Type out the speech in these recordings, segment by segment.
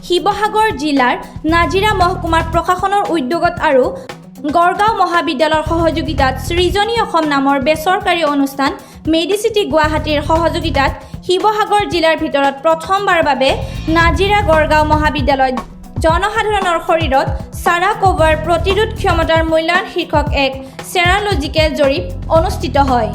শিৱসাগৰ জিলাৰ নাজিৰা মহকুমাৰ প্ৰশাসনৰ উদ্যোগত আৰু গড়গাঁও মহাবিদ্যালয়ৰ সহযোগিতাত সৃজনী অসম নামৰ বেচৰকাৰী অনুষ্ঠান মেডিচিটি গুৱাহাটীৰ সহযোগিতাত শিৱসাগৰ জিলাৰ ভিতৰত প্ৰথমবাৰৰ বাবে নাজিৰা গড়গাঁও মহাবিদ্যালয়ত জনসাধাৰণৰ শৰীৰত সাৰা কভাৰ প্ৰতিৰোধ ক্ষমতাৰ মূল্যায়ন শীৰ্ষক এক সেৰালজিকেল জৰীপ অনুষ্ঠিত হয়।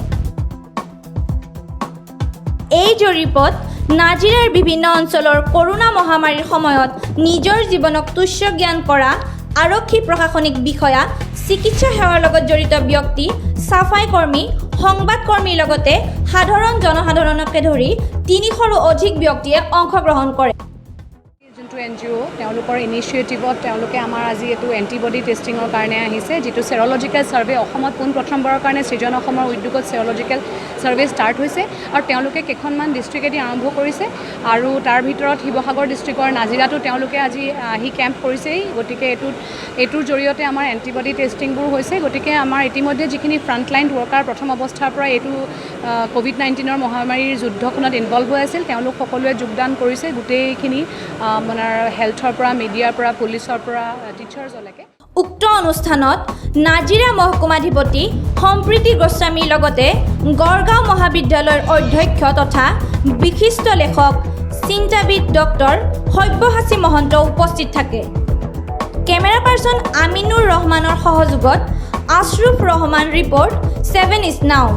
এই জৰীপত নাজিৰাৰ বিভিন্ন অঞ্চলৰ কৰোনা মহামাৰীৰ সময়ত নিজৰ জীৱনক তুচ্ছ জ্ঞান কৰা আৰক্ষী প্ৰশাসনিক বিষয়া, চিকিৎসা সেৱাৰ লগত জড়িত ব্যক্তি, সাফাই কৰ্মী, সংবাদকৰ্মীৰ লগতে সাধাৰণ জনসাধাৰণকে ধৰি ৩০০ৰো অধিক ব্যক্তিয়ে অংশগ্ৰহণ কৰে। যোনটো NGO তেওঁলোকৰ ইনিচিয়েটিভত তেওঁলোকে আমাৰ আজি এইটো এণ্টিবডি টেষ্টিঙৰ কাৰণে আহিছে, যিটো চেৰলজিকেল ছাৰ্ভে অসমত পোনপ্ৰথমবাৰৰ কাৰণে সৃজন অসমৰ উদ্যোগত চেৰলজিকেল ছাৰ্ভে ষ্টাৰ্ট হৈছে আৰু তেওঁলোকে কেইখনমান ডিষ্ট্ৰিক্টেদি আৰম্ভ কৰিছে আৰু তাৰ ভিতৰত শিৱসাগৰ ডিষ্ট্ৰিক্টৰ নাজিৰাটো তেওঁলোকে আজি আহি কেম্প কৰিছেই। গতিকে এইটোৰ জৰিয়তে আমাৰ এণ্টিবডি টেষ্টিংবোৰ হৈছে। গতিকে আমাৰ ইতিমধ্যে যিখিনি ফ্ৰণ্টলাইন ৱৰ্কাৰ প্ৰথম অৱস্থাৰ পৰা এইটো COVID-19 মহামাৰীৰ যুদ্ধখনত ইনভলভ হৈ আছিল, তেওঁলোক সকলোৱে যোগদান কৰিছে। গোটেইখিনি মানে হেল্থৰ পৰা, মিডিয়াৰ পৰা, পুলিচৰ পৰা, টিচাৰ্ছলৈকে। উক্ত অনুষ্ঠানত নাজিৰা মহকুমাধিপতি সম্প্ৰীতি গোস্বামীৰ লগতে গড়গাঁও মহাবিদ্যালয়ৰ অধ্যক্ষ তথা বিশিষ্ট লেখক চিন্তাবিদ ডক্টৰ সব্যসাচী মহন্ত উপস্থিত থাকে। কেমেৰা পাৰ্চন আমিনুৰ ৰহমানৰ সহযোগত আশৰুফ ৰহমান ৰিপৰ্ট 7 is now।